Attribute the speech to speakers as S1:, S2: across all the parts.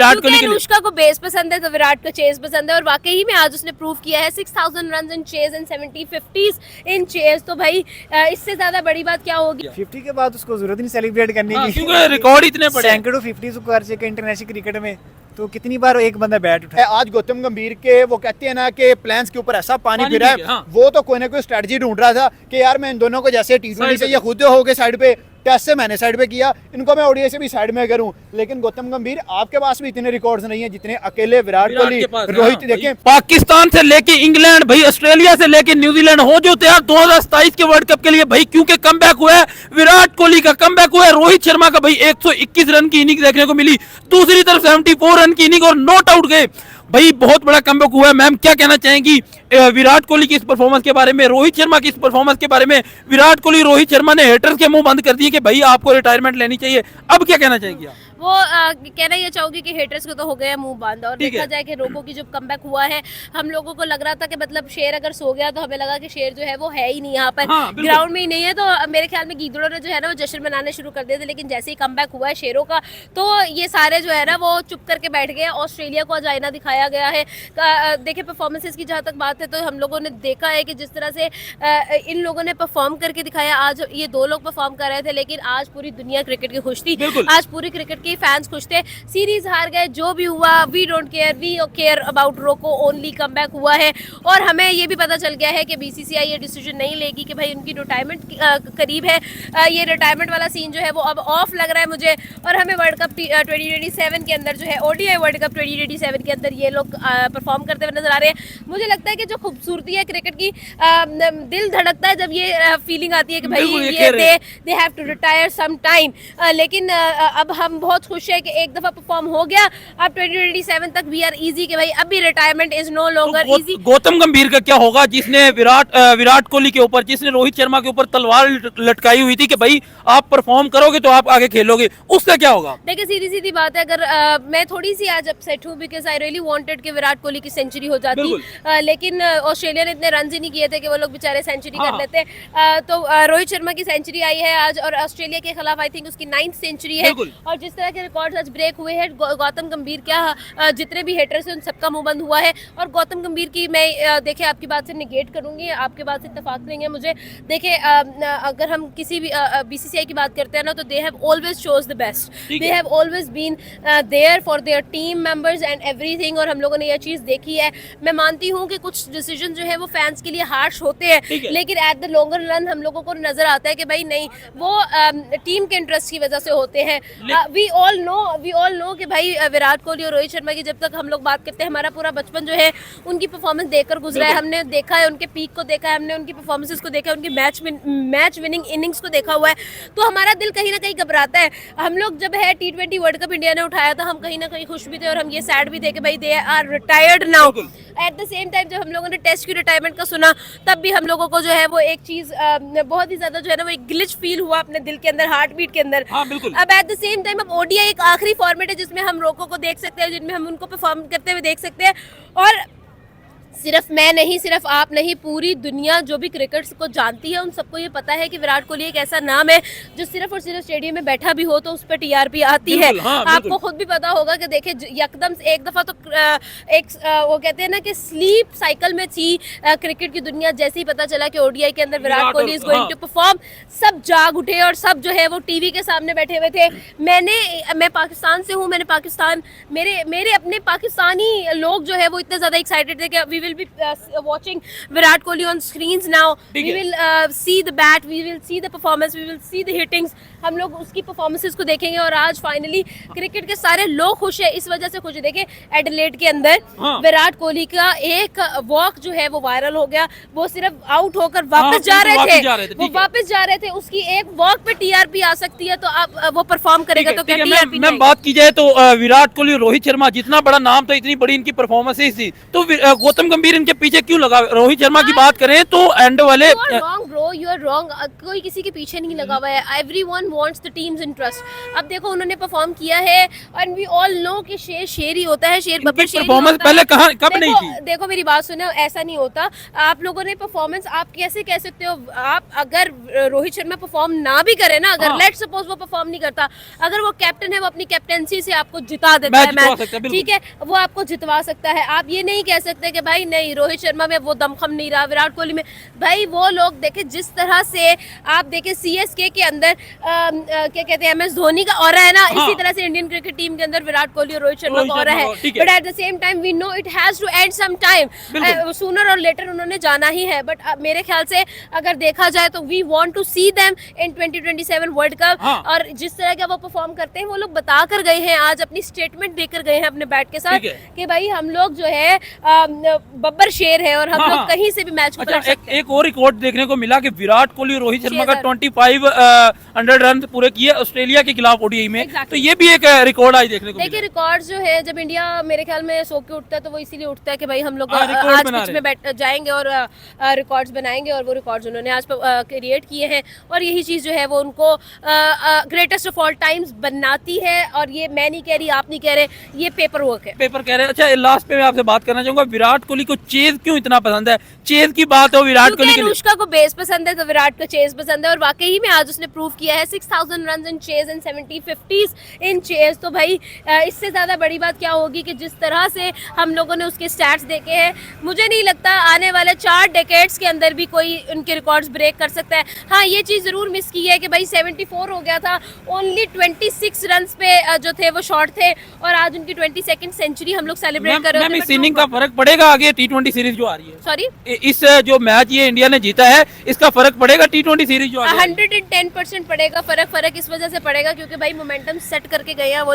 S1: विराट कोहली
S2: अनुष्का को बेस पसंद है तो विराट को चेज पसंद है, और वाकई में आज उसने प्रूव किया है 6000 run in chase and 70 50s in chase. तो भाई इससे ज्यादा बड़ी बात क्या होगी।
S3: 50 के बाद उसको जरूरत नहीं सेलिब्रेट करने की,
S1: क्योंकि रिकॉर्ड इतने बड़े हैं।
S3: सैकड़ों 50 को कर चुके इंटरनेशनल क्रिकेट में, तो कितनी बार एक बंदा बैट उठाए।
S4: आज गौतम गंभीर के वो कहते हैं ना कि प्लान्स के ऊपर ऐसा पानी फिरा है,
S1: हाँ।
S4: वो तो कोई ना कोई स्ट्रेटजी ढूंढ रहा था कि यार मैं इन दोनों को जैसे T20 से ये खुद हो गए साइड पे, टेस्ट से मैंने साइड पे किया, इनको मैं ओडीआई से भी साइड में करूं। लेकिन गौतम गंभीर आपके पास भी इतने रिकॉर्ड्स नहीं है जितने अकेले विराट कोहली रोहित देखें।
S1: पाकिस्तान से लेके इंग्लैंड, भाई ऑस्ट्रेलिया से लेके न्यूजीलैंड हो जो तैयार 2027 के वर्ल्ड कप के लिए भाई, क्योंकि कमबैक हुआ है विराट कोहली का, कमबैक हुआ है रोहित शर्मा का। भाई 121 रन की इनिंग देखने को मिली, दूसरी तरफ 74 रन की इनिंग और नॉट आउट गए। भाई बहुत बड़ा कमबैक हुआ है। मैम क्या कहना चाहेंगी विराट कोहली की इस परफॉर्मेंस के बारे में, रोहित शर्मा की इस परफॉर्मेंस के बारे में। विराट कोहली रोहित शर्मा ने हेटर्स के मुंह बंद कर दिए कि भाई आपको रिटायरमेंट लेनी चाहिए, अब क्या कहना चाहेंगी आप?
S2: वो कहना ये चाहूंगी कि हेटर्स को तो हो गया मुंह बंद, और देखा जाए कि रोको की जब कमबैक हुआ है, हम लोगों को लग रहा था कि मतलब शेर अगर सो गया तो हमें लगा कि शेर जो है वो है ही नहीं यहाँ पर, ग्राउंड में ही नहीं है। तो मेरे ख्याल में गीदड़ों ने जो है ना वो जश्न मनाने शुरू कर दिए थे, लेकिन जैसे ही कमबैक हुआ है शेरों का, तो ये सारे जो है ना वो चुप करके बैठ गए। ऑस्ट्रेलिया को आज आईना दिखाया गया है। देखिए परफॉर्मेंसेस की जहाँ तक बात है तो हम लोगों ने देखा है कि जिस तरह से इन लोगों ने परफॉर्म करके दिखाया। आज ये दो लोग परफॉर्म कर रहे थे, लेकिन आज पूरी दुनिया क्रिकेट की खुश थी, आज पूरी क्रिकेट के फैंस खुश थे। सीरीज हार गए, जो भी हुआ we don't care, we care about Roko only. Comeback हुआ है और हमें ये भी पता चल गया है कि बीसीसीआई ये डिसीजन नहीं लेगी कि भाई उनकी रिटायरमेंट करीब है। ये रिटायरमेंट वाला सीन जो है वो अब ऑफ लग रहा है मुझे, और हमें वर्ल्ड कप 2027 के अंदर जो है ओडीआई वर्ल्ड कप 2027 के अंदर ये लोग परफॉर्म करते हुए नजर आ रहे हैं। मुझे लगता है कि जो खूबसूरती है क्रिकेट की, दिल धड़कता है जब ये फीलिंग आती है कि भाई ये they have to retire some time. लेकिन अब हम बहुत खुश है कि एक दफा परफॉर्म हो गया, अब 2027 तक वी आर इजी कि भाई अभी retirement is no longer easy.
S1: Gautam Gambhir का क्या होगा जिसने विराट कोहली के ऊपर, जिसने रोहित शर्मा के ऊपर तलवार लटकाई हुई थी कि भाई आप परफॉर्म करोगे तो आप आगे खेलोगे, उसका क्या होगा?
S2: देखिए सीधी सीधी बात है, अगर मैं थोड़ी सी आज अपसेट हूँ बिकॉज आई रियली वांटेड कि विराट कोहली की सेंचुरी हो जाती, लेकिन ऑस्ट्रेलिया ने इतने रन ही नहीं किए थे कि वो लोग बेचारे सेंचुरी कर लेते। तो रोहित शर्मा की सेंचुरी आई है आज, और ऑस्ट्रेलिया के खिलाफ आई थिंक उसकी 9th सेंचुरी है। और जिस तरह के रिकॉर्ड्स आज ब्रेक हुए हैं, गौतम गंभीर क्या जितने भी हेटर्स हैं उन सबका मुंह बंद हुआ है। और गौतम गंभीर की मैं देखिए आपकी बात से निगेट करूंगी, आपके बात से इत्तेफाक नहीं है मुझे। देखिए अगर हम किसी भी बीसीसीआई की बात करते हैं ना, तो they have always chose the best, they have always been there for their team members and everything. और हम लोगों ने यह चीज़ देखी है। मैं मानती हूँ कि कुछ डिसीजन जो है वो फैंस के लिए हार्श होते हैं, लेकिन एट द लॉन्गर रन हम लोगों को नजर आता है कि भाई नहीं, वो टीम के इंटरेस्ट की वजह से होते हैं। वी ऑल नो कि भाई विराट कोहली और रोहित शर्मा की जब तक हम लोग बात करते हैं, हमारा पूरा बचपन जो है उनकी परफॉर्मेंस देखकर गुजरा है। हमने देखा है उनके पीक को देखा है, हमने उनकी परफॉर्मेंसेस को देखा है, उनकी मैच विनिंग इनिंग्स को देखा हुआ है। तो हमारा दिल कहीं ना कहीं घबराता है। हम लोग जब है T20 वर्ल्ड कप इंडिया ने उठाया था, हम कहीं ना कहीं खुश भी थे और हम ये सैड भी थे कि भाई they are retired now. At the same time जब हम लोगों ने टेस्ट की रिटायरमेंट का सुना, तब भी हम लोगों को जो है वो एक चीज बहुत ही ज्यादा जो है ना वो एक ग्लिच फील हुआ अपने दिल के अंदर, हार्ट बीट के अंदर। अब एट द सेम टाइम अब ओडीआई एक आखिरी फॉर्मेट है जिसमें हम रोको को देख सकते हैं, जिनमें हम उनको परफॉर्म करते हुए देख सकते हैं। और सिर्फ मैं नहीं, सिर्फ आप नहीं, पूरी दुनिया जो भी क्रिकेट को जानती है उन सबको ये पता है कि विराट कोहली एक ऐसा नाम है जो सिर्फ और सिर्फ स्टेडियम में बैठा भी हो तो उस पर टीआरपी आती है। आपको खुद भी पता होगा कि देखिए एकदम से एक दफा तो वो कहते हैं ना कि स्लीप साइकिल में थी क्रिकेट की दुनिया। जैसे ही पता चला कि ओडीआई के अंदर Virat Kohli is going to perform, सब जाग उठे और सब जो है वो टीवी के सामने बैठे हुए थे। मैं पाकिस्तान से हूँ, मैंने पाकिस्तान मेरे अपने पाकिस्तानी लोग जो है वो इतने ज्यादा एक्साइटेड थे कि we will be watching Virat Kohli on screens now. We will see the bat, we will see the performance, we will see the hittings. हम लोग उसकी परफॉर्मेंसेस को देखेंगे और आज फाइनली क्रिकेट के सारे लोग खुश है, इस वजह से खुश है। देखिए एडिलेड के अंदर विराट कोहली का एक वॉक जो है वो वायरल हो गया। वो सिर्फ आउट होकर वापस जा रहे थे, वो वापस जा रहे थे, उसकी एक वॉक पे टीआरपी आ सकती है। तो अब वो परफॉर्म करेगा तो क्या टीआरपी?
S1: मैं बात की जाए तो विराट कोहली, रोहित शर्मा, जितना बड़ा नाम था, इतनी बड़ी इनकी परफॉर्मेंस थी, तो गौतम गंभीर इनके पीछे क्यों लगा? रोहित शर्मा की बात करें तो एंड वाले
S2: You are wrong, bro. You are wrong. कोई किसी के पीछे नहीं लगा हुआ है. Everyone wants the team's interest. अब देखो उन्होंने परफॉर्म किया है and we all know कि शेर शेर ही होता है, शेर बब्बर शेर ही
S1: परफॉर्मेंस
S2: होता है.
S1: पहले कहाँ कब नहीं थी?
S2: देखो मेरी बात सुनो, ऐसा नहीं होता. आप लोगों ने परफॉर्मेंस, आप कैसे कह सकते हो? आप अगर रोहित शर्मा परफॉर्म ना भी करे ना, अगर लेट्स सपोज वो परफॉर्म नहीं करता, अगर वो कैप्टन है, वो अपनी कैप्टनसी से आपको जिता देता है मैच, ठीक है, वो आपको जितवा सकता है. आप ये नहीं कह सकते कि भाई नहीं रोहित शर्मा में वो दमखम नहीं रहा, विराट कोहली में. भाई वो लोग देखे जिस तरह से, आप देखे सीएसके के अंदर क्या कहते हैं, MS धोनी का ऑरा है ना, इसी तरह से इंडियन क्रिकेट टीम के अंदर विराट कोहली और रोहित शर्मा का ऑरा है. But at the same time we know it has to end some time, sooner or later उन्होंने जाना ही है. बट मेरे ख्याल से अगर देखा जाए तो we want to see them in 2027 world cup. और जिस तरह का वो परफॉर्म करते हैं, वो लोग बता कर गए हैं, आज अपनी स्टेटमेंट देकर गए हैं अपने बैट के साथ कि भाई हम लोग जो है बब्बर शेर है और हम लोग कहीं से भी मैच को पलट सकते हैं.
S1: एक और रिकॉर्ड देखने को मिला कि विराट कोहली और रोहित शर्मा का 2500 रन पूरे किए ऑस्ट्रेलिया के खिलाफ ओडीआई में. तो ये भी एक रिकॉर्ड आज देखने को मिला.
S2: देखिए रिकॉर्ड जो है, जब इंडिया मेरे ख्याल में सो के उठता है तो वो इसीलिए उठता है कि भाई हम लोग आज पिच में बैठ जाएंगे और रिकॉर्ड्स बनाएंगे, और वो रिकॉर्ड्स उन्होंने आज क्रिएट किए हैं. और यही चीज़ जो है वो उनको ग्रेटेस्ट ऑफ ऑल टाइम्स बनाती है. और ये मैं नहीं कह रही, आप नहीं कह रहे, ये पेपर वर्क है.
S1: पेपर कह रहे हैं. अच्छा लास्ट पे मैं आपसे बात करना चाहूंगा, विराट कोहली को चेज क्यों इतना पसंद है? चेज की बात हो विराट कोहली के लिए,
S2: अनुष्का को बेस पसंद है तो विराट को चेज पसंद है. और वाकई में आज उसने प्रूव किया है 6000 run in chase and 70 50s in chase. तो भाई इससे ज्यादा बड़ी बात क्या होगी कि जिस तरह से हम लोगों ने उसके स्टैट्स देखे हैं, मुझे नहीं लगता आने वाले 4 डेकेड्स के अंदर भी कोई उनके रिकॉर्ड्स ब्रेक कर सकता है. हाँ ये चीज जरूर मिस की है कि भाई 74 हो गया था, ओनली 26 रन पे जो थे वो शॉर्ट थे, और आज उनकी 22nd सेंचुरी हम लोग सेलिब्रेट कर रहे हैं.
S1: इस इनिंग का फर्क पड़ेगा आगे T20 सीरीज जो आ रही है?
S2: सॉरी,
S1: इस जो मैच ये इंडिया ने जीता है, इसका फर्क पड़ेगा T20 सीरीज जो आ रही है?
S2: 110% पड़ेगा. फर्क इस वजह से पड़ेगा क्योंकि भाई मोमेंटम सेट करके गए हैं वो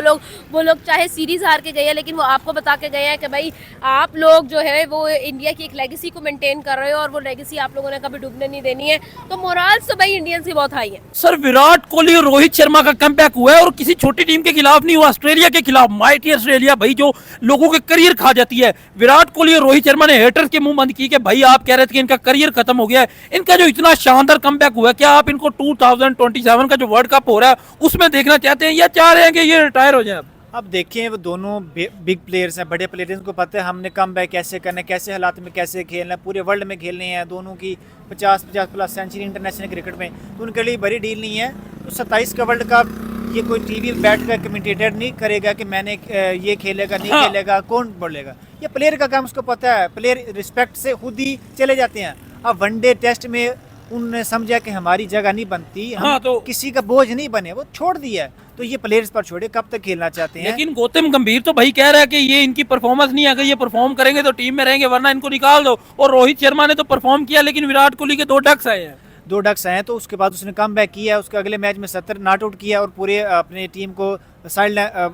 S2: लोग चाहे सीरीज हार के गए हैं, लेकिन वो आपको बता के गए हैं कि भाई आप लोग जो है वो इंडिया की एक लेगेसी को मेंटेन कर रहे हो, और वो लेगेसी आप लोगों ने कभी डूबने नहीं देनी है. तो मोराल्स तो भाई इंडियंस की बहुत हाई है.
S1: सर विराट कोहली और रोहित शर्मा का कमबैक हुआ है, और किसी छोटी टीम के खिलाफ नहीं हुआ, ऑस्ट्रेलिया के खिलाफ. माइटी ऑस्ट्रेलिया भाई जो लोगों के करियर खा जाती है. विराट कोहली और रोहित शर्मा ने हेटर्स के मुंह बंद की कि भाई आप कह रहे थे कि इनका करियर खत्म हो गया है. इनका जो इतना शानदार कमबैक हुआ है, क्या आप इनको 2027 का जो वर्ल्ड कप हो रहा है उसमें देखना चाहते हैं, या चाह रहे हैं कि ये रिटायर हो जाए?
S3: अब देखिए वो दोनों बिग प्लेयर्स हैं, बड़े प्लेयर्स, को पता है हमने कम बैक कैसे करना है, कैसे हालात में कैसे खेलना है, पूरे वर्ल्ड में खेलने हैं. दोनों की 50 प्लस सेंचुरी इंटरनेशनल क्रिकेट में, तो उनके लिए बड़ी डील नहीं है. तो 27 का वर्ल्ड कप ये कोई टीवी बैठ कर कमेंटेटर नहीं करेगा कि मैंने ये खेलेगा नहीं खेलेगा, कौन बोलेगा. ये प्लेयर का काम, उसको पता है. प्लेयर रिस्पेक्ट से खुद ही चले जाते हैं. अब वनडे टेस्ट में उनने समझा कि हमारी जगह नहीं बनती, हम तो किसी का बोझ नहीं बने, वो छोड़ दिया. तो ये प्लेयर्स पर छोड़े, कब तक खेलना चाहते हैं.
S1: लेकिन गौतम गंभीर तो भाई कह रहा है कि ये इनकी परफॉर्मेंस नहीं है, अगर ये परफॉर्म करेंगे तो टीम में रहेंगे, वरना इनको निकाल दो. और रोहित शर्मा ने तो परफॉर्म किया, लेकिन विराट कोहली के 2 डक्स आए हैं.
S3: 2 डक्स आए, तो उसके बाद उसने कम बैक किया. उसके अगले मैच में 70 नॉट आउट किया और पूरे अपने टीम को ऑस्ट्रेलिया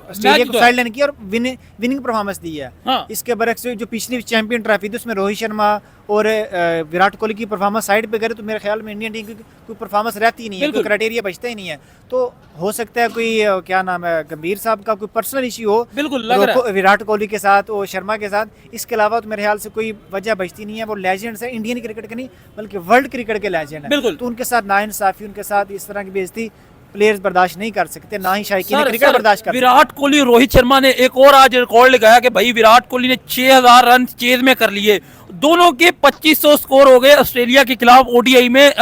S3: को साइड लाइन किया और विनिंग परफॉर्मेंस दी है. इसके बरक्स जो पिछली चैंपियन ट्रॉफी थी उसमें रोहित शर्मा और विराट कोहली की परफॉर्मेंस साइड पे करे, तो मेरे ख्याल में इंडियन टीम की कोई परफॉर्मेंस रहती ही नहीं है, कोई क्राइटेरिया बचता ही नहीं है. तो हो सकता है कोई क्या नाम है, गंभीर साहब का कोई पर्सनल इशू हो
S1: बिल्कुल लग रहा है
S3: विराट कोहली के साथ और शर्मा के साथ. इसके अलावा तो मेरे ख्याल से कोई वजह बचती नहीं है. वो लेजेंड्स है, इंडियन क्रिकेट के नहीं बल्कि वर्ल्ड क्रिकेट के लेजेंड है. तो उनके साथ नाइंसाफी, उनके साथ इस तरह की बेइज्जती प्लेयर्स बर्दाश्त नहीं कर सकते, ना ही शायकीन क्रिकेट बर्दाश्त कर.
S1: विराट कोहली और रोहित शर्मा ने एक और आज रिकॉर्ड लगाया कि भाई विराट कोहली ने 6000 रन चेज में कर लिए. दोनों के 2500 स्कोर हो गए ऑस्ट्रेलिया के खिलाफ ओडीआई में.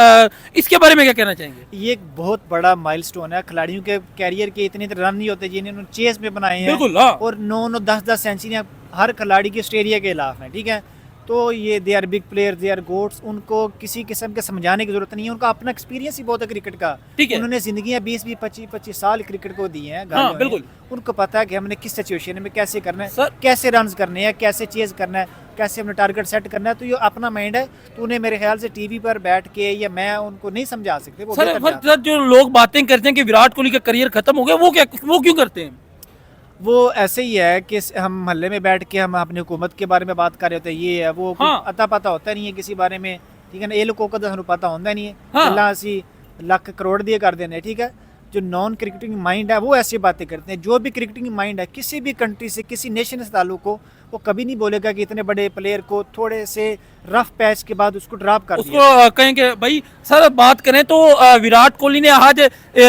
S1: इसके बारे में क्या कहना चाहेंगे?
S3: ये एक बहुत बड़ा माइलस्टोन है. खिलाड़ियों के कैरियर के इतने रन नहीं होते जिन्हें उन्होंने चेस में बनाए हैं. और 9-9 10-10 सेंचुरियां हर खिलाड़ी की ऑस्ट्रेलिया के खिलाफ हैं. ठीक है, तो ये they are big player, they are GOATs. उनको किसी किस्म के समझाने की जरूरत नहीं है. उनका अपना एक्सपीरियंस ही बहुत है क्रिकेट का. उन्होंने जिंदगियां 20-25 साल क्रिकेट को दी हैं. बिल्कुल उनको पता है कि हमने किस सिचुएशन में कैसे करना है, कैसे रन करने हैं, कैसे चेज करना है, कैसे हमने टारगेट सेट करना है. तो ये अपना माइंड है. तो उन्हें मेरे ख्याल से टीवी पर बैठ के या मैं उनको नहीं समझा सकते.
S1: सर जो लोग बातें करते हैं कि विराट कोहली का करियर खत्म हो गया, वो क्यों करते हैं?
S3: वो ऐसे ही है कि हम मोहल्ले में बैठ के हम अपनी हुकूमत के बारे में बात कर रहे होते हैं. ये है वो अता पता होता नहीं है किसी बारे में. ठीक है ना, ये लोगों को तो पता होता नहीं है. अल्लाह असी लाख करोड़ दिए कर देने. ठीक है, जो नॉन क्रिकेटिंग माइंड है वो ऐसी बातें करते हैं. जो भी क्रिकेटिंग माइंड है किसी भी कंट्री से, किसी नेशन से ताल्लुक हो, वो कभी नहीं बोलेगा कि इतने बड़े प्लेयर को थोड़े से रफ पैच के बाद उसको ड्रॉप कर दिया।
S1: उसको कहेंगे भाई सर बात करें तो विराट कोहली ने आज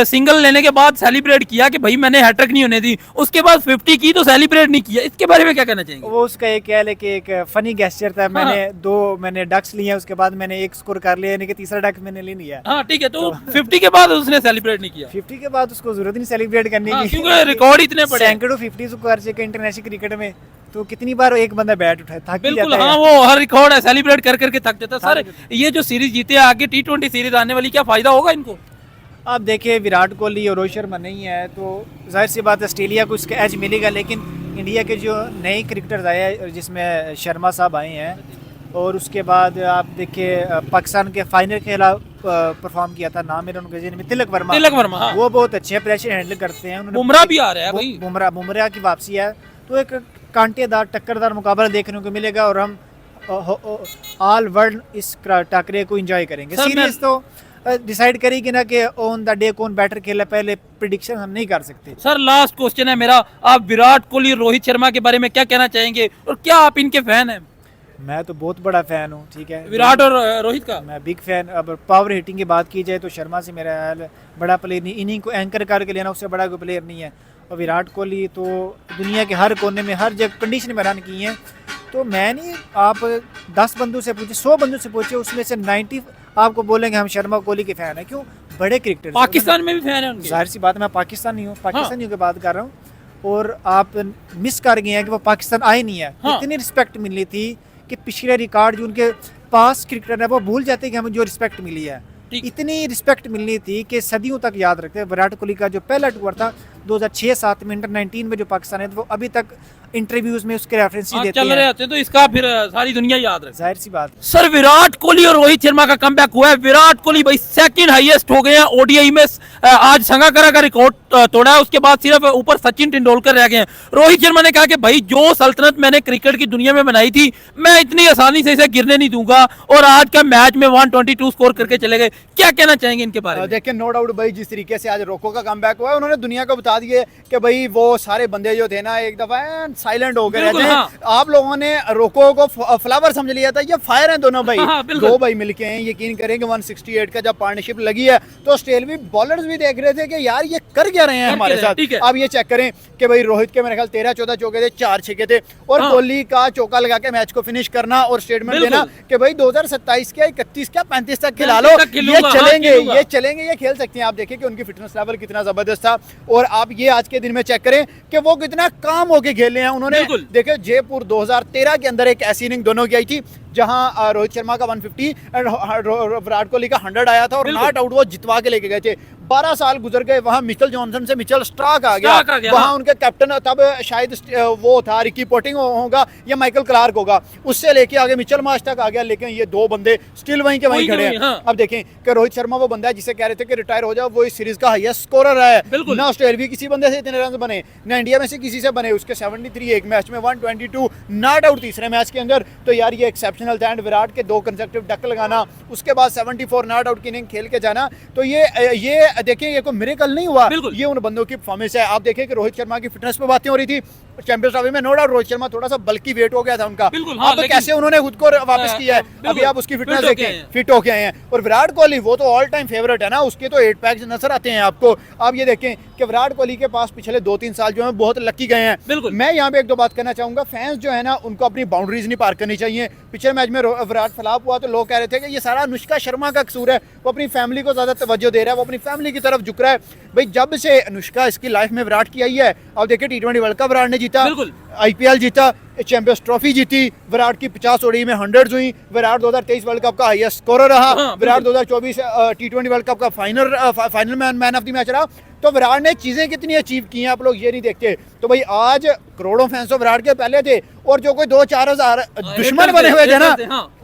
S1: सिंगल लेने के बाद सेलिब्रेट किया कि भाई मैंने हैट्रिक नहीं होने दी, उसके बाद 50 की तो सेलिब्रेट नहीं किया, इसके बारे में क्या कहना चाहेंगे?
S3: वो उसका एक कह ले कि एक फनी गेस्चर था। मैंने डक्स लिए, उसके बाद मैंने एक स्कोर कर लिया, यानी कि तीसरा डक मैंने ले लिया।
S1: हाँ ठीक है, तो 50 के बाद उसने सेलिब्रेट नहीं किया।
S3: 50 के बाद उसको जरूरत नहीं सेलिब्रेट करने
S1: हाँ,
S3: की,
S1: क्योंकि रिकॉर्ड इतने बड़े हैं।
S3: सैकड़ों 50 कर चुके इंटरनेशनल क्रिकेट में, तो कितनी बार एक बंदा बैट उठाए, थक ही
S1: बिल्कुल।
S3: जाता
S1: हाँ
S3: है।
S1: वो हर रिकॉर्ड है, सेलिब्रेट कर करके थक जाता है। सर ये जो सीरीज जीते आगे T20 सीरीज आने वाली, क्या फायदा होगा इनको?
S3: आप देखिए विराट कोहली और रोहित शर्मा नहीं है तो जाहिर सी बात है ऑस्ट्रेलिया को इसका एज मिलेगा, लेकिन इंडिया के जो नए क्रिकेटर्स आए हैं जिसमें शर्मा साहब आए हैं, और उसके बाद आप देखिए पाकिस्तान के फाइनल के खिलाफ परफॉर्म किया था, नाम मेरा उनके ज़हन में, तिलक वर्मा।
S1: हाँ।
S3: वो बहुत अच्छे प्रेशर हैंडल करते हैं। उन्होंने
S1: बुमराह भी आ रहा है भाई,
S3: बुमराह की वापसी है, तो एक कांटेदार टक्करदार मुकाबला देखने को मिलेगा और हम ऑल वर्ल्ड इस टाकरे को एंजॉय करेंगे।
S1: सर,
S3: सीरीज तो डिसाइड करेगी ना कि ऑन द डे कौन बैटर खेला, पहले प्रिडिक्शन हम नहीं कर सकते।
S1: सर लास्ट क्वेश्चन है मेरा, आप विराट कोहली रोहित शर्मा के बारे में क्या कहना चाहेंगे और क्या आप इनके फैन हैं?
S3: मैं तो बहुत बड़ा फैन हूँ, ठीक है,
S1: विराट और रोहित का।
S3: मैं बिग फैन। अब पावर हिटिंग की बात की जाए तो शर्मा से मेरा ख्याल बड़ा प्लेयर नहीं, इनिंग को एंकर करके लेना उससे बड़ा कोई प्लेयर नहीं है। और विराट कोहली तो दुनिया के हर कोने में हर जगह कंडीशन में रन किए हैं, तो मैं नहीं, आप 10 बंदों से पूछे, 100 बंदों से पूछे, उसमें से 90 आपको बोलेंगे हम शर्मा कोहली के फैन हैं। क्यों? बड़े क्रिकेटर,
S1: पाकिस्तान में भी फैन है उनके।
S3: जाहिर सी बात है, मैं पाकिस्तानी हूँ, पाकिस्तानियों की बात कर रहा हूँ, और आप मिस कर गए हैं कि वो पाकिस्तान आए नहीं है।
S1: हाँ।
S3: इतनी रिस्पेक्ट मिलनी थी कि पिछले रिकॉर्ड जो उनके पास क्रिकेटर है वो भूल जाते हैं कि हमें जो रिस्पेक्ट मिली है। इतनी रिस्पेक्ट मिलनी थी कि सदियों तक याद रखते हैं। विराट कोहली का जो पहला टूर था 2006-07 में अंडर-19 में जो पाकिस्तान है, वो अभी तक इंटरव्यूज में उसके रेफरेंस देते
S1: चल रहे होते हैं, तो इसका फिर सारी दुनिया याद रखे।
S3: जाहिर सी बात।
S1: सर विराट कोहली और रोहित शर्मा का कमबैक हुआ है। विराट कोहली भाई सेकंड हाईएस्ट हो गए हैं ओडीआई में, आज संगाकारा का रिकॉर्ड तोड़ा है, उसके बाद सिर्फ ऊपर सचिन तेंदुलकर रह गए हैं। रोहित शर्मा ने कहा कि भाई जो सल्तनत मैंने क्रिकेट की दुनिया में बनाई थी, मैं इतनी आसानी से इसे गिरने नहीं दूंगा, और आज का मैच में 122 स्कोर करके चले गए। क्या कहना चाहेंगे इनके बारे में?
S4: देखिए नो डाउट भाई, जिस तरीके से आज रोको का कमबैक हुआ है, उन्होंने दुनिया को बता दिए कि भाई वो सारे बंदे जो थे ना एक दफा साइलेंट हो गए रहते हैं।
S1: हाँ।
S4: आप लोगों ने रोको को फ्लावर समझ लिया था, ये फायर हैं दोनों भाई।
S1: हाँ,
S4: दो भाई मिलके हैं, यकीन करेंगे 168 का जब पार्टनरशिप लगी है तो ऑस्ट्रेलियाई बॉलर्स भी देख रहे थे कि यार ये कर क्या रहे हैं हमारे साथ। आप ये चेक करें कि भाई रोहित के मेरे ख्याल 13-14 चौके थे, 4 छक्के थे, और
S1: हाँ।
S4: कोहली का चौका लगा के मैच को फिनिश करना और स्टेटमेंट देना कि भाई 2027 क्या 31 क्या 35 तक खिला लो, ये चलेंगे, ये खेल सकते हैं। आप देखिए कि उनकी फिटनेस लेवल कितना जबरदस्त था, और आप ये आज के दिन में चेक करें कि वो कितना काम होके खेले हैं उन्होंने। देखिए जयपुर 2013 के अंदर एक ऐसी इनिंग दोनों की आई थी जहां रोहित शर्मा का 150 और विराट कोहली का 100 आया था, और नॉट आउट वो जितवा के लेके गए थे। 12 साल गुजर गए, वहां मिचेल जॉनसन से मिचेल स्टार्क आ गया, वहां उनके कैप्टन तब शायद वो था रिकी पोटिंग होगा या माइकल क्लार्क होगा, उससे लेके आगे मिचेल मार्श तक आ गया, लेकिन ये दो बंदे स्टिल वहीं के वहीं खड़े हैं।
S1: हाँ।
S4: अब देखें कि रोहित शर्मा वो बंदा है जिसे कह रहे थे कि रिटायर हो जाओ, वो इस सीरीज का हाईएस्ट स्कोरर है। ना ऑस्ट्रेलिया किसी बंदे से इतने रन बने, ना इंडिया में से किसी से बने, उसके 73 एक मैच में, 122 नॉट आउट तीसरे मैच के अंदर, तो यार ये एक्सेप्शनल था। एंड विराट के 2 कंसेक्टिव डक लगाना, उसके बाद 74 नॉट आउट की इनिंग खेल के जाना, तो ये देखिए ये कोई मिरेकल नहीं हुआ, ये उन बंदों की परफॉर्मेंस है। आप देखें कि रोहित शर्मा की फिटनेस पे बातें हो रही थी चैंपियंस ट्रॉफी में, नो डाउट रोहित शर्मा थोड़ा सा बल्की वेट हो गया था उनका,
S1: हाँ,
S4: अब कैसे उन्होंने खुद को वापस किया है, अभी आप उसकी फिटनेस देखें, फिट होके आए हैं। और विराट कोहली वो तो ऑल टाइम फेवरेट है ना, उसके तो 8 पैक्स नजर आते हैं आपको। आप ये देखें कि विराट कोहली के पास पिछले 2-3 साल जो है बहुत लकी गए हैं। मैं यहाँ पे 1-2 बात करना चाहूंगा, फैंस जो है ना उनको अपनी बाउंड्रीज नहीं पार करनी चाहिए। पिछले मैच में विराट फ्लॉप हुआ तो लोग कह रहे थे कि ये सारा अनुष्का शर्मा का कसूर है, वो अपनी फैमिली को ज्यादा तवज्जो दे रहा है, वो अपनी फैमिली की तरफ झुक रहा है। भाई जब से अनुष्का इसकी लाइफ में विराट की आई है, अब देखिए T20 वर्ल्ड कप विराट ने जीता, IPL जीता, चैंपियंस ट्रॉफी जीती, विराट की 50 ओडी में 100 हुई, विराट 2023 वर्ल्ड कप का हाईएस्ट स्कोरर रहा, विराट 2024 T20 वर्ल्ड कप का final man of the match रहा। तो विराट ने चीजें कितनी अचीव की हैं आप लोग ये नहीं देखते। तो भाई आज करोड़ों फैंस तो विराट के पहले थे, और जो कोई 2-4 हजार दुश्मन बने हुए थे ना,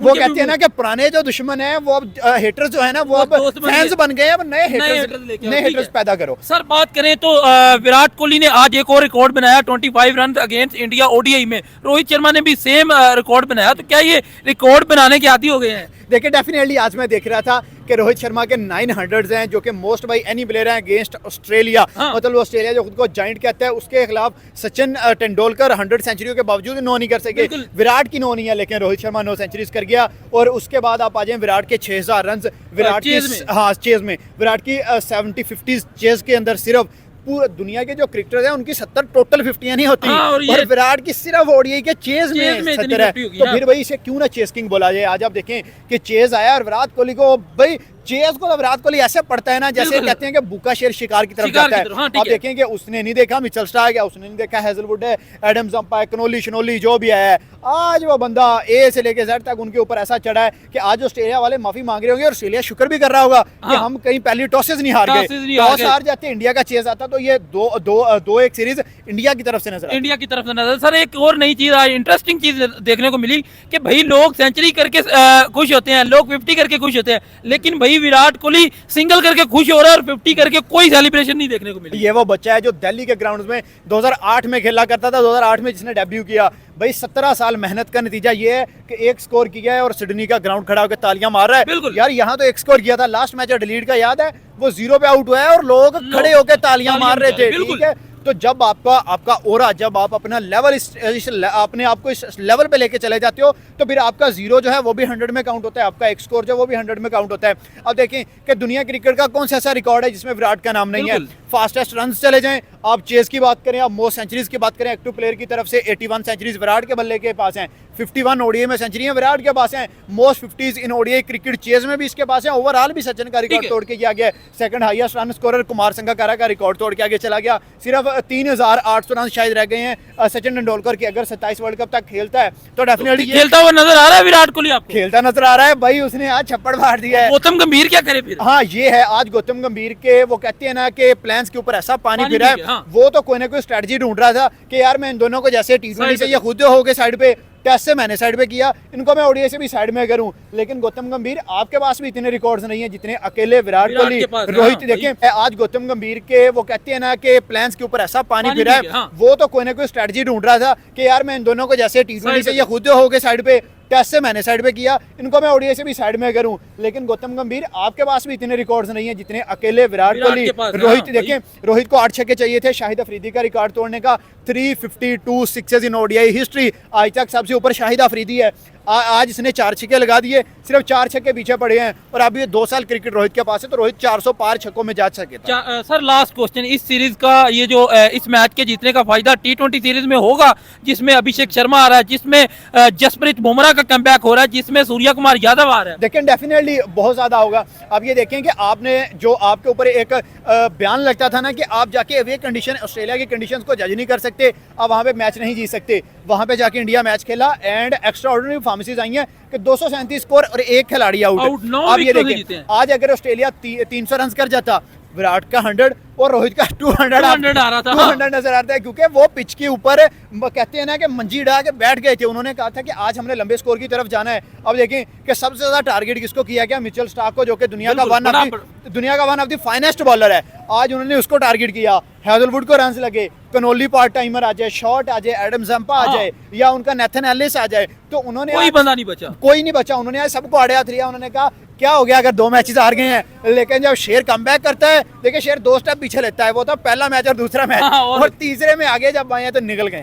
S4: वो कहते हैं ना कि पुराने जो दुश्मन है वो अब हेटर्स जो है ना वो अब फैंस बन गए, अब नए हेटर्स पैदा करो।
S1: सर बात करें तो विराट कोहली ने आज एक और रिकॉर्ड बनाया 25 रन अगेंस्ट इंडिया ओडीआई में, रोहित शर्मा ने भी सेम रिकॉर्ड बनाया, तो क्या ये रिकॉर्ड बनाने के आदी हो गए हैं?
S4: देखिए डेफिनेटली आज मैं देख रहा था कि रोहित शर्मा के 900 हैं जो कि मोस्ट बाई एनी प्लेयर हैं अगेंस्ट ऑस्ट्रेलिया।
S1: हाँ।
S4: मतलब ऑस्ट्रेलिया जो खुद को जाइंट कहता है उसके खिलाफ सचिन तेंदुलकर 100 सेंचुरियों के बावजूद नो नहीं कर सके।
S1: बिल्कुल।
S4: विराट की नो नहीं है, लेकिन रोहित शर्मा 9 सेंचुरीज कर गया। और उसके बाद आप आ जाएं विराट के 6000 रन, विराट की
S1: चेज में।
S4: हाँ चेज में विराट की 70-50 चेज के अंदर सिर्फ पूरा दुनिया के जो क्रिकेटर्स हैं उनकी 70 टोटल 50 नहीं होती।
S1: हाँ, और ये-
S4: विराट की सिर्फ ओडीआई के चेज
S1: चेज में
S4: में
S1: इतनी
S4: 70 है।
S1: 50 होगी,
S4: तो
S1: हाँ।
S4: फिर भाई इसे क्यों ना चेस किंग बोला जाए। आज आप देखें कि चेज आया और विराट कोहली को भाई चेस को तो विराट कोहली ऐसे पड़ता है ना जैसे
S1: बिल्कुल।
S4: कहते हैं कि भूखा शेर शिकार की तरफ
S1: शिकार
S4: जाता
S1: की
S4: है।
S1: तरफ, हाँ, ठीक
S4: आप
S1: है।
S4: देखें कि उसने नहीं देखा मिचेल स्टार्क है, उसने नहीं देखा हेजलवुड है, एडम जंपा है, कनोली शनोली जो भी है। आज वो बंदा ए से लेके जेड तक उनके ऊपर ऐसा चढ़ा है कि आज ऑस्ट्रेलिया वाले माफी मांग रहे होंगे और ऑस्ट्रेलिया शुक्र भी कर रहा होगा कि
S1: हाँ।
S4: हम कहीं पहली टॉसेस नहीं हार
S1: टॉसेस
S4: गए।
S1: नहीं हार
S4: टॉस
S1: गए।
S4: हार जाते इंडिया का चेस आता तो ये 2-1 सीरीज इंडिया की तरफ से नजर आती।
S1: इंडिया की तरफ से नजर। सर एक और नई चीज आज इंटरेस्टिंग चीज देखने को मिली कि भाई लोग सेंचुरी करके खुश होते हैं, लोग 50 करके खुश होते हैं, लेकिन भाई विराट कोहली सिंगल करके खुश हो रहा है और 50 करके कोई सेलिब्रेशन नहीं देखने को मिली।
S4: ये वो बच्चा है जो दिल्ली के ग्राउंड में 2008 में खेला करता था। 2008 में जिसने डेब्यू किया, भाई 17 साल मेहनत का नतीजा ये है कि एक स्कोर किया है और सिडनी का ग्राउंड खड़ा होकर तालियां मार रहा है।
S1: बिल्कुल।
S4: यार यहाँ तो एक स्कोर किया था, लास्ट मैच डिलीट का याद है, वो 0 पे आउट हुआ है और लोग खड़े होकर तालियां मार रहे थे।
S1: बिल्कुल।
S4: ठीक है, तो जब आपका ओरा, जब आप अपना लेवल अपने आप को इस लेवल पे लेके चले जाते हो तो फिर आपका 0 जो है वो भी 100 में काउंट होता है, आपका एक स्कोर जो है वो भी 100 में काउंट होता है। अब देखें कि दुनिया क्रिकेट का कौन सा ऐसा रिकॉर्ड है जिसमें विराट का नाम नहीं है।
S1: बिल्कुल।
S4: फास्टेस्ट रन चले जाएं, आप चेस की बात करें, आप मोस्ट सेंचुरीज की बात करें, एक्टिव प्लेयर की तरफ से 81 सेंचुरीज विराट के बल्ले के पास हैं, 51 ओडीआई में सेंचुरियां विराट के पास हैं, most 50s in ODI cricket chase में भी इसके पास है। ओवरऑल भी सचिन का रिकॉर्ड
S1: ठीक है।
S4: तोड़ के गया गया। Second highest run scorer Kumar Sangakkara का रिकॉर्ड तोड़ के आगे चला गया। सिर्फ 3800 रन शायद रह गए हैं सचिन तेंदुलकर के। अगर 27 वर्ल्ड कप तक खेलता है तो डेफिनेटली
S1: खेलता हुआ नजर आ रहा है विराट कोहली आपको?
S4: खेलता नजर आ रहा है भाई। उसने आज छप्पड़ मार दिया है।
S1: गौतम गंभीर क्या करे फिर?
S4: हाँ ये है, आज गौतम गंभीर के वो कहते हैं ना कि प्लान्स के ऊपर ऐसा पानी फिरा है।
S1: फिर गया, हाँ।
S4: वो तो कोई ना कोई स्ट्रेटजी ढूंढ रहा था कि यार मैं इन दोनों को जैसे टी20
S1: साइड
S4: से
S1: पे-
S4: ये खुद हो गए साइड पे, टेस्ट से मैंने साइड पे किया, इनको मैं ओडीआई से भी साइड में करूं। लेकिन गौतम गंभीर आपके पास भी इतने रिकॉर्ड्स नहीं है जितने अकेले विराट
S1: विराट
S4: कोहली
S1: के पास है,
S4: रोहित।
S1: हाँ,
S4: देखें आज गौतम गंभीर के वो कहते हैं ना कि प्लान्स के ऊपर ऐसा पानी
S1: पानी
S4: फिरा है।
S1: फिर गया, हाँ।
S4: वो तो कोई ना कोई स्ट्रेटजी ढूंढ रहा था कि यार मैं इन दोनों को जैसे टी20
S1: साइड
S4: से
S1: पे-
S4: ये खुद हो गए साइड पे, टेस्ट से मैंने साइड पे किया, इनको मैं ओडीआई से भी साइड में करूं। लेकिन गौतम गंभीर आपके पास भी इतने रिकॉर्ड्स नहीं है जितने अकेले विराट
S1: विराट
S4: कोहली
S1: के पास है,
S4: रोहित।
S1: हाँ,
S4: देखें रोहित को 8 छक्के चाहिए थे शाहिद अफरीदी का रिकॉर्ड तोड़ने का। 352 सिक्सेस इन ओडीआई हिस्ट्री, आज तक सबसे ऊपर शाहिद अफरीदी है। आज इसने 4 छक्के लगा दिए, सिर्फ 4 छक्के पीछे पड़े हैं और अभी ये 2 साल क्रिकेट रोहित के पास है, तो रोहित 400 पार छक्कों में जा सके था।
S1: सर लास्ट क्वेश्चन, इस सीरीज का ये जो इस मैच के जीतने का फायदा T20 सीरीज में होगा जिसमें अभिषेक शर्मा आ रहा है, जिसमें जसप्रीत बुमराह का कमबैक हो रहा है, जिसमें सूर्य कुमार यादव आ रहा है?
S4: देखें डेफिनेटली बहुत ज़्यादा होगा। अब ये देखें कि आपने जो आपके ऊपर एक बयान लगता था ना कि आप जाके अवे कंडीशन ऑस्ट्रेलिया की कंडीशंस को जज नहीं कर सकते, आप वहाँ पे मैच नहीं जीत सकते। वहाँ पे जाके इंडिया मैच खेला एंड एक्स्ट्रा ऑर्डिनरी परफॉर्मेंस आई हैं कि 237 स्कोर और एक खिलाड़ी आउट।
S1: आउट, 9
S4: अब ये
S1: विकेटों से जीते
S4: देखें
S1: हैं।
S4: आज अगर ऑस्ट्रेलिया 300 रन कर जाता, विराट का 100 और रोहित का 200
S1: आ रहा था,
S4: 200 नजर आता है, क्योंकि वो पिच के ऊपर कहते हैं ना कि मंजी डा के बैठ गए थे। उन्होंने कहा था कि आज हमने लंबे स्कोर की तरफ जाना है। अब देखें कि सबसे ज्यादा टारगेट किसको किया गया, मिचेल स्टार्क को, जो कि दुनिया का
S1: बिल्कुल,
S4: one of the finest bowler है। आज उन्होंने उसको टारगेट किया। हेजलवुड को रन लगे, कनोली पार्ट टाइमर आ जाए, शॉट आ जाए, एडम जंपा आ जाए या उनका नेथन एलिस आ जाए, तो उन्होंने
S1: कोई बंदा नहीं बचा।
S4: कोई नहीं बचा। उन्होंने आज सबको आड़े हाथ लिया। उन्होंने कहा क्या हो गया अगर 2 मैचेस हार गए हैं, लेकिन जब शेर कमबैक करता है, देखिए शेर 2 स्टेप पीछे लेता है। वो था पहला मैच और दूसरा मैच,
S1: हाँ, और
S4: और तीसरे में आगे जब आए हैं तो निकल गए हैं।